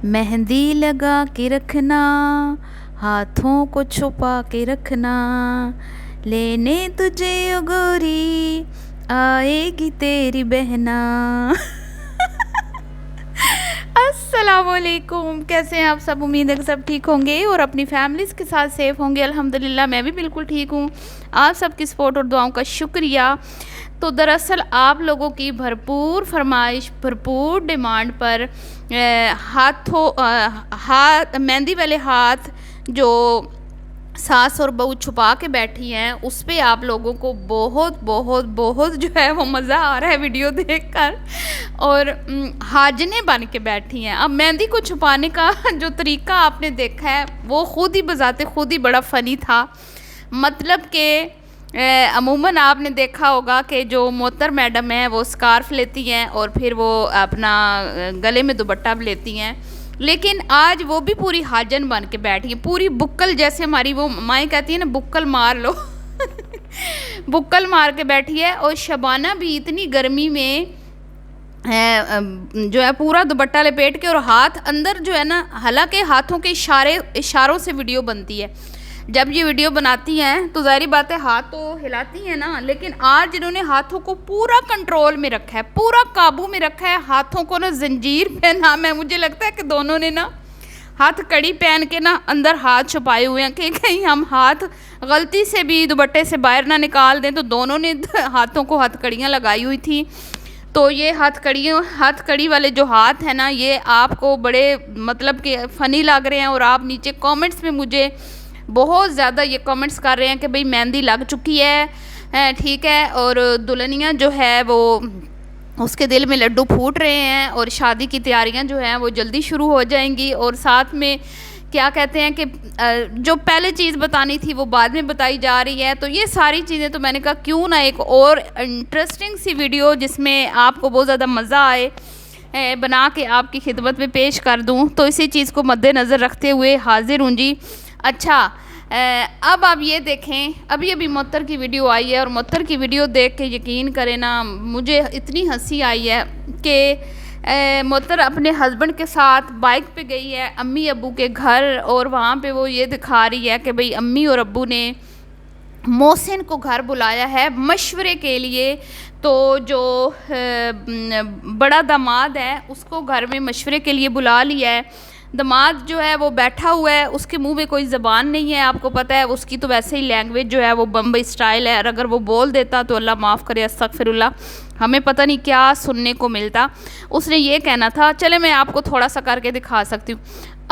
मेहंदी लगा के रखना, हाथों को छुपा के रखना, लेने तुझे ओ गोरी आएगी तेरी बहना। अस्सलामुअलैकुम, कैसे हैं आप सब? उम्मीद है कि सब ठीक होंगे और अपनी फैमिलीज़ के साथ सेफ़ होंगे। अल्हम्दुलिल्लाह मैं भी बिल्कुल ठीक हूँ। आप सबकी सपोर्ट और दुआओं का शुक्रिया। तो दरअसल आप लोगों की भरपूर फरमाइश, भरपूर डिमांड पर मेहंदी वाले हाथ जो सास और बहू छुपा के बैठी हैं, उस पे आप लोगों को बहुत बहुत बहुत जो है वो मज़ा आ रहा है वीडियो देखकर, और हाजने बन के बैठी हैं। अब मेहंदी को छुपाने का जो तरीका आपने देखा है वो ख़ुद ही बजाते खुद ही बड़ा फ़नी था। मतलब कि अमूमन आपने देखा होगा कि जो मोहतर मैडम है वो स्कार्फ लेती हैं और फिर वो अपना गले में दुपट्टा भी लेती हैं, लेकिन आज वो भी पूरी हाजन बन के बैठी है, पूरी बुक्कल, जैसे हमारी वो माएँ कहती हैं ना, बुक्कल मार लो। बुक्कल मार के बैठी है। और शबाना भी इतनी गर्मी में जो है पूरा दुपट्टा लपेट के और हाथ अंदर जो है ना, हालांकि हाथों के इशारों से वीडियो बनती है। जब ये वीडियो बनाती हैं तो ज़ाहिर बात है हाथ तो हिलाती हैं ना, लेकिन आज इन्होंने हाथों को पूरा कंट्रोल में रखा है, पूरा काबू में रखा है। हाथों को ना जंजीर पहना, मैं मुझे लगता है कि दोनों ने ना हाथ कड़ी पहन के ना अंदर हाथ छुपाए हुए हैं कि कहीं हम हाथ गलती से भी दुपट्टे से बाहर ना निकाल दें। तो दोनों ने हाथों को हथकड़ियाँ लगाई हुई थी। तो ये हथकड़ी वाले जो हाथ हैं ना, ये आपको बड़े मतलब कि फ़नी लग रहे हैं। और आप नीचे कमेंट्स में मुझे बहुत ज़्यादा ये कमेंट्स कर रहे हैं कि भाई मेहंदी लग चुकी है, ठीक है, और दुल्हनिया जो है वो उसके दिल में लड्डू फूट रहे हैं और शादी की तैयारियां जो हैं वो जल्दी शुरू हो जाएंगी। और साथ में क्या कहते हैं कि जो पहले चीज़ बतानी थी वो बाद में बताई जा रही है। तो ये सारी चीज़ें, तो मैंने कहा क्यों ना एक और इंटरेस्टिंग सी वीडियो जिसमें आपको बहुत ज़्यादा मज़ा आए बना के आपकी खिदमत में पेश कर दूँ। तो इसी चीज़ को मद्देनज़र रखते हुए हाजिर हूँ जी। अच्छा, अब आप ये देखें, अभी अभी मुअत्तर की वीडियो आई है और मुअत्तर की वीडियो देख के यकीन करें ना, मुझे इतनी हंसी आई है कि मुअत्तर अपने हस्बैंड के साथ बाइक पे गई है अम्मी अब्बू के घर, और वहाँ पे वो ये दिखा रही है कि भाई अम्मी और अब्बू ने मोहसिन को घर बुलाया है मशवरे के लिए। तो जो बड़ा दामाद है उसको घर में मशवरे के लिए बुला लिया है। दामाद जो है वो बैठा हुआ है, उसके मुंह में कोई ज़बान नहीं है, आपको पता है उसकी तो वैसे ही लैंग्वेज जो है वो बम्बई स्टाइल है, और अगर वो बोल देता तो अल्लाह माफ़ करे, अस्तगफिरुल्लाह, हमें पता नहीं क्या सुनने को मिलता। उसने ये कहना था, चले मैं आपको थोड़ा सा करके दिखा सकती हूँ।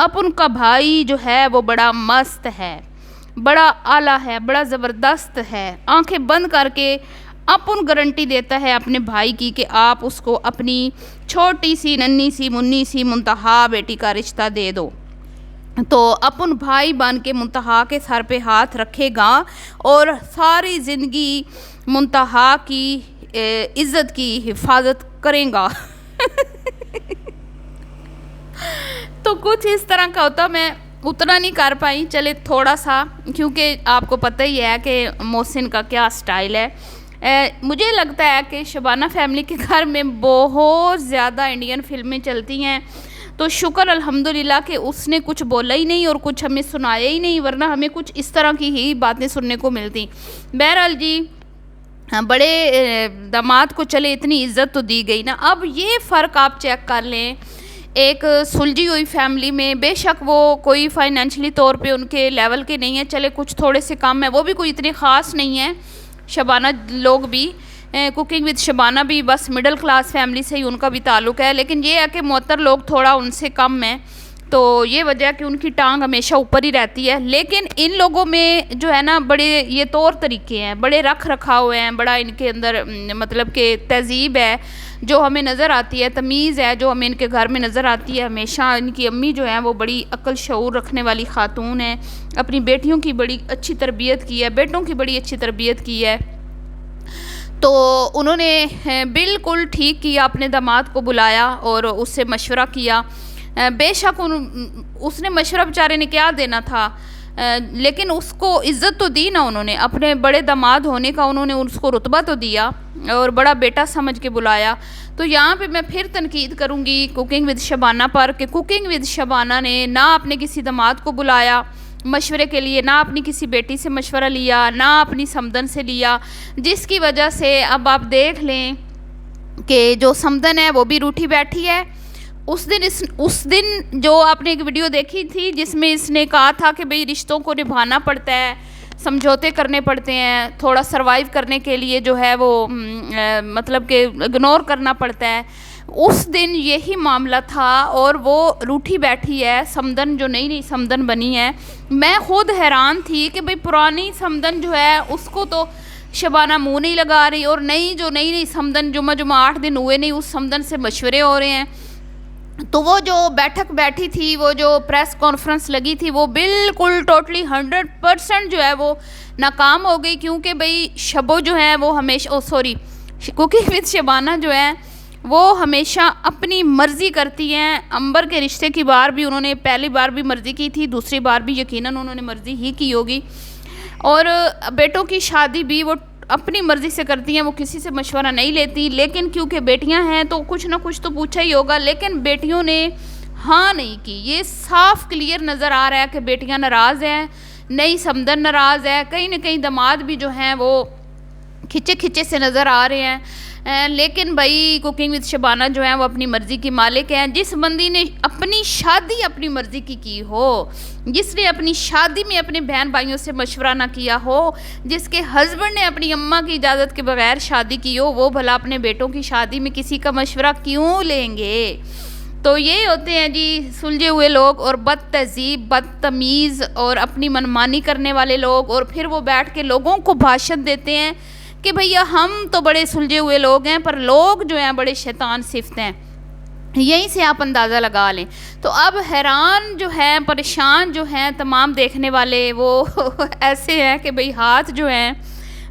अब उनका भाई जो है वो बड़ा मस्त है, बड़ा आला है, बड़ा ज़बरदस्त है, आंखें बंद करके अपन गारंटी देता है अपने भाई की कि आप उसको अपनी छोटी सी नन्ही सी मुन्नी सी मुंतहा बेटी का रिश्ता दे दो। तो अपन भाई बन के मुंतहा के सर पे हाथ रखेगा और सारी ज़िंदगी मुंतहा की इज़्ज़त की हिफाजत करेगा। तो कुछ इस तरह का होता। मैं उतना नहीं कर पाई, चले थोड़ा सा, क्योंकि आपको पता ही है कि मोहसिन का क्या स्टाइल है। मुझे लगता है कि शबाना फैमिली के घर में बहुत ज़्यादा इंडियन फिल्में चलती हैं, तो शुक्र अल्हम्दुलिल्लाह कि उसने कुछ बोला ही नहीं और कुछ हमें सुनाया ही नहीं, वरना हमें कुछ इस तरह की ही बातें सुनने को मिलती। बहरहाल जी, बड़े दामाद को चले इतनी इज़्ज़त तो दी गई ना। अब ये फ़र्क आप चेक कर लें, एक सुलझी हुई फैमिली में, बेशक वो कोई फाइनेंशियली तौर पे उनके लेवल के नहीं है, चले कुछ थोड़े से कम है, वो भी कोई इतने ख़ास नहीं है। शबाना लोग भी, कुकिंग विद शबाना भी बस मिडिल क्लास फैमिली से ही उनका भी ताल्लुक़ है, लेकिन ये है कि मुअत्तर लोग थोड़ा उनसे कम हैं, तो ये वजह है कि उनकी टांग हमेशा ऊपर ही रहती है। लेकिन इन लोगों में जो है ना, बड़े ये तौर तरीके हैं, बड़े रख रखाव हैं, बड़ा इनके अंदर मतलब कि तहज़ीब है जो हमें नज़र आती है, तमीज़ है जो हमें इनके घर में नज़र आती है। हमेशा इनकी अम्मी जो है वो बड़ी अक्ल शऊर रखने वाली खातून है, अपनी बेटियों की बड़ी अच्छी तरबियत की है, बेटों की बड़ी अच्छी तरबियत की है। तो उन्होंने बिल्कुल ठीक किया, अपने दामाद को बुलाया और उससे मशवरा किया। बेशक उसने मशवरा बेचारे ने क्या देना था, लेकिन उसको इज़्ज़त तो दी ना उन्होंने, अपने बड़े दामाद होने का उन्होंने उसको रुतबा तो दिया। और बड़ा बेटा समझ के बुलाया। तो यहाँ पे मैं फिर तनकीद करूँगी कुकिंग विद शबाना पर कि कुकिंग विद शबाना ने ना अपने किसी दामाद को बुलाया मशवरे के लिए, ना अपनी किसी बेटी से मशवरा लिया, ना अपनी समदन से लिया, जिसकी वजह से अब आप देख लें कि जो समदन है वो भी रूठी बैठी है। उस दिन जो आपने एक वीडियो देखी थी जिसमें इसने कहा था कि भाई रिश्तों को निभाना पड़ता है, समझौते करने पड़ते हैं, थोड़ा सरवाइव करने के लिए जो है वो मतलब कि इग्नोर करना पड़ता है। उस दिन यही मामला था और वो रूठी बैठी है समदन, जो नई नई समदन बनी है। मैं खुद हैरान थी कि भाई पुरानी समदन जो है उसको तो शबाना मुंह नहीं लगा रही, और नई समदन जुमा 8 दिन हुए नहीं, उस समदन से मशवरे हो रहे हैं। तो वो जो बैठक बैठी थी, वो जो प्रेस कॉन्फ्रेंस लगी थी, वो बिल्कुल टोटली 100% जो है वो नाकाम हो गई, क्योंकि भाई शबो जो है वो हमेशा कुकिंग विद शबाना जो है वो हमेशा अपनी मर्ज़ी करती हैं। अंबर के रिश्ते की बार भी उन्होंने पहली बार भी मर्ज़ी की थी, दूसरी बार भी यकीनन उन्होंने मर्ज़ी ही की होगी, और बेटों की शादी भी वो अपनी मर्ज़ी से करती हैं, वो किसी से मशवरा नहीं लेती। लेकिन क्योंकि बेटियां हैं तो कुछ ना कुछ तो पूछा ही होगा, लेकिन बेटियों ने हाँ नहीं की। ये साफ क्लियर नज़र आ रहा है कि बेटियां नाराज़ हैं, नई समदन नाराज़ है, कहीं ना कहीं दामाद भी जो हैं वो खिंचे से नज़र आ रहे हैं। लेकिन भाई कुकिंग विद शबाना जो है वो अपनी मर्ज़ी की मालिक हैं। जिस बंदी ने अपनी शादी अपनी मर्ज़ी की हो, जिसने अपनी शादी में अपने बहन भाइयों से मशवरा ना किया हो, जिसके हस्बैंड ने अपनी अम्मा की इजाज़त के बगैर शादी की हो, वो भला अपने बेटों की शादी में किसी का मशवरा क्यों लेंगे। तो ये होते हैं जी सुलझे हुए लोग और बद तहज़ीब, बदतमीज़ और अपनी मनमानी करने वाले लोग, और फिर वो बैठ के लोगों को भाषण देते हैं कि भैया हम तो बड़े सुलझे हुए लोग हैं, पर लोग जो हैं बड़े शैतान सिफ्त हैं। यहीं से आप अंदाज़ा लगा लें। तो अब हैरान जो है, परेशान जो हैं तमाम देखने वाले, वो ऐसे हैं कि भाई हाथ जो हैं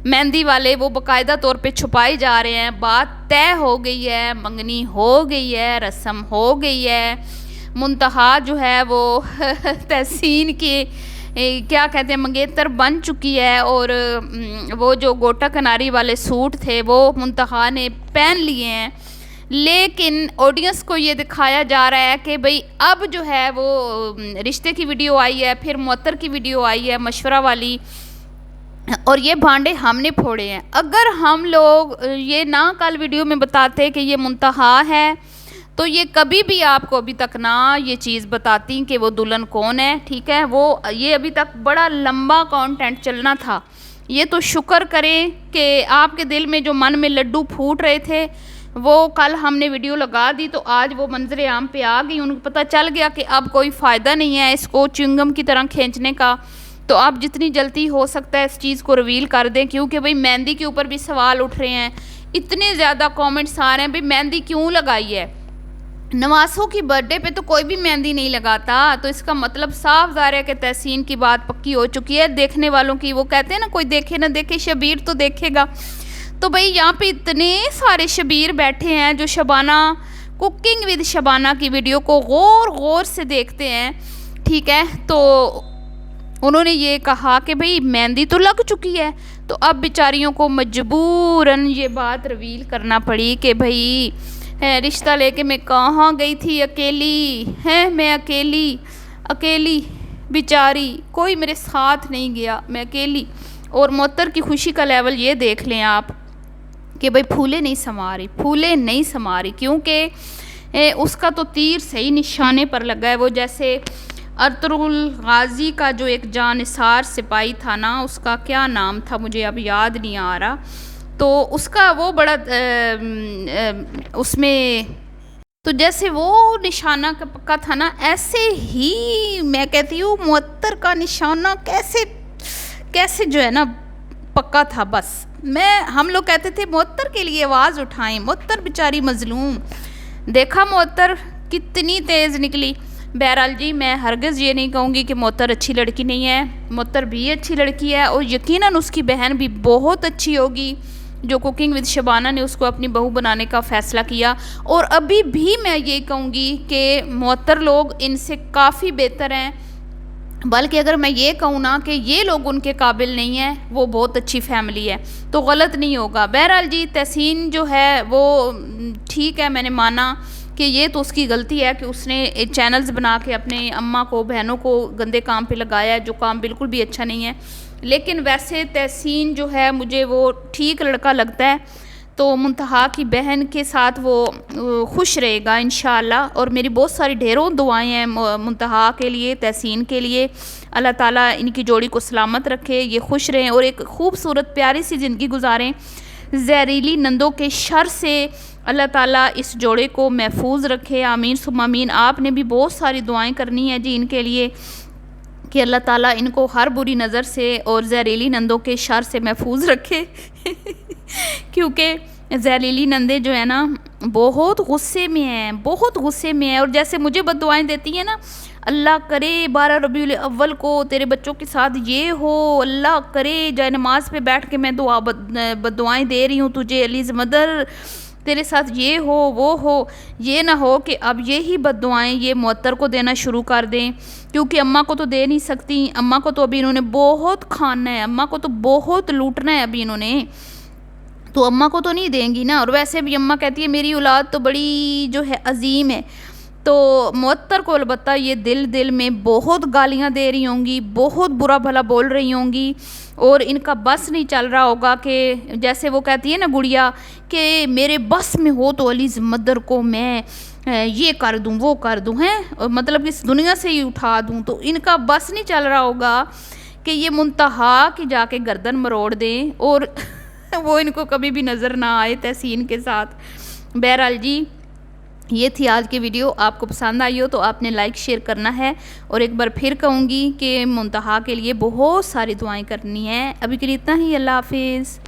मेहंदी वाले वो बाकायदा तौर पे छुपाए जा रहे हैं। बात तय हो गई है, मंगनी हो गई है, रस्म हो गई है, मुंतहा जो है वो तहसीन के क्या कहते हैं मंगेतर बन चुकी है, और वो जो गोटा कनारी वाले सूट थे वो मुंतहा ने पहन लिए हैं। लेकिन ऑडियंस को ये दिखाया जा रहा है कि भाई अब जो है वो रिश्ते की वीडियो आई है, फिर मुअत्तर की वीडियो आई है मशवरा वाली, और ये भांडे हमने फोड़े हैं। अगर हम लोग ये ना कल वीडियो में बताते कि ये मुंतहा है, तो ये कभी भी आपको अभी तक ना ये चीज़ बताती कि वो दुल्हन कौन है। ठीक है, वो ये अभी तक बड़ा लंबा कंटेंट चलना था। ये तो शुक्र करें कि आपके दिल में जो मन में लड्डू फूट रहे थे वो कल हमने वीडियो लगा दी, तो आज वो मंजर आम पे आ गई। उनको पता चल गया कि अब कोई फ़ायदा नहीं है इसको च्युइंगम की तरह खींचने का। तो आप जितनी जल्दी हो सकता है इस चीज़ को रिवील कर दें, क्योंकि भाई मेहंदी के ऊपर भी सवाल उठ रहे हैं, इतने ज़्यादा कमेंट्स आ रहे हैं भाई मेहंदी क्यों लगाई है। नवासों की बर्थडे पे तो कोई भी मेहंदी नहीं लगाता, तो इसका मतलब साफ ज़ाहिर है कि तहसीन की बात पक्की हो चुकी है। देखने वालों की, वो कहते हैं ना कोई देखे ना देखे शबीर तो देखेगा। तो भाई यहाँ पे इतने सारे शबीर बैठे हैं जो शबाना कुकिंग विद शबाना की वीडियो को गौर से देखते हैं। ठीक है, तो उन्होंने ये कहा कि भाई मेहंदी तो लग चुकी है, तो अब बेचारियों को मजबूरन ये बात रिवील करना पड़ी कि भाई रिश्ता लेके मैं कहाँ गई थी अकेली, है मैं अकेली बेचारी, कोई मेरे साथ नहीं गया, मैं अकेली। और मुअत्तर की खुशी का लेवल ये देख लें आप कि भाई फूले नहीं समा रही, क्योंकि उसका तो तीर सही निशाने पर लगा है। वो जैसे अर्तुगरुल गाजी का जो एक जानिसार सिपाही था ना, उसका क्या नाम था मुझे अब याद नहीं आ रहा, तो उसका वो बड़ा उसमें तो जैसे वो निशाना का पक्का था ना, ऐसे ही मैं कहती हूँ मुअत्तर का निशाना कैसे जो है ना पक्का था। बस हम लोग कहते थे मुअत्तर के लिए आवाज़ उठाएं, मुअत्तर बेचारी मजलूम। देखा मुअत्तर कितनी तेज़ निकली। बहरहाल जी, मैं हरगिज़ ये नहीं कहूँगी कि मुअत्तर अच्छी लड़की नहीं है, मुअत्तर भी अच्छी लड़की है, और यकीनन उसकी बहन भी बहुत अच्छी होगी जो कुकिंग विद शबाना ने उसको अपनी बहू बनाने का फ़ैसला किया। और अभी भी मैं ये कहूँगी कि मुअत्तर लोग इनसे काफ़ी बेहतर हैं। बल्कि अगर मैं ये कहूँ ना कि ये लोग उनके काबिल नहीं है, वो बहुत अच्छी फैमिली है, तो गलत नहीं होगा। बहरहाल जी, तहसीन जो है वो ठीक है, मैंने माना कि ये तो उसकी गलती है कि उसने चैनल्स बना के अपने अम्मा को, बहनों को गंदे काम पे लगाया है, जो काम बिल्कुल भी अच्छा नहीं है। लेकिन वैसे तहसीन जो है मुझे वो ठीक लड़का लगता है, तो मुंतहा की बहन के साथ वो खुश रहेगा इंशाअल्लाह। और मेरी बहुत सारी ढेरों दुआएं हैं मुंतहा के लिए, तहसीन के लिए। अल्लाह ताला इनकी जोड़ी को सलामत रखे, ये खुश रहें और एक खूबसूरत प्यारी सी ज़िंदगी गुजारें। जहरीली नंदों के शर से अल्लाह ताला इस जोड़े को महफूज रखे, आमीन सुम्मा आमीन। आपने भी बहुत सारी दुआएं करनी है जी इनके लिए कि अल्लाह ताला इनको हर बुरी नज़र से और जहरीली नंदों के शर से महफूज रखे क्योंकि जहरीली नंदे जो है ना बहुत गुस्से में हैं, बहुत गुस्से में हैं। और जैसे मुझे बद्दुआएं देती हैं ना, अल्लाह करे 12 रबीउल अव्वल को तेरे बच्चों के साथ ये हो, अल्लाह करे जाए नमाज पे बैठ के मैं बद्दुआएं दे रही हूँ तुझे अलीज़ मदर, तेरे साथ ये हो वो हो। ये ना हो कि अब ये ही बद्दुआएं ये मुअत्तर को देना शुरू कर दें, क्योंकि अम्मा को तो दे नहीं सकती, अम्मा को तो अभी इन्होंने बहुत खाना है, अम्मा को तो बहुत लूटना है अभी इन्होंने, तो अम्मा को तो नहीं देंगी ना। और वैसे भी अम्मा कहती है मेरी औलाद तो बड़ी जो है अजीम है, तो मुअत्तर को अलबत्ता ये दिल दिल में बहुत गालियाँ दे रही होंगी, बहुत बुरा भला बोल रही होंगी, और इनका बस नहीं चल रहा होगा कि जैसे वो कहती है ना गुड़िया कि मेरे बस में हो तो अलीज़ मदर को मैं ये कर दूँ वो कर दूँ, हैं मतलब इस दुनिया से ही उठा दूँ। तो इनका बस नहीं चल रहा होगा कि ये मुंतहा की जाके गर्दन मरोड़ दें और वो इनको कभी भी नज़र ना आए तहसीन के साथ। बहरहाल जी, ये थी आज की वीडियो। आपको पसंद आई हो तो आपने लाइक शेयर करना है, और एक बार फिर कहूँगी कि मुंतहा के लिए बहुत सारी दुआएं करनी है। अभी के लिए इतना ही, अल्लाह हाफिज़।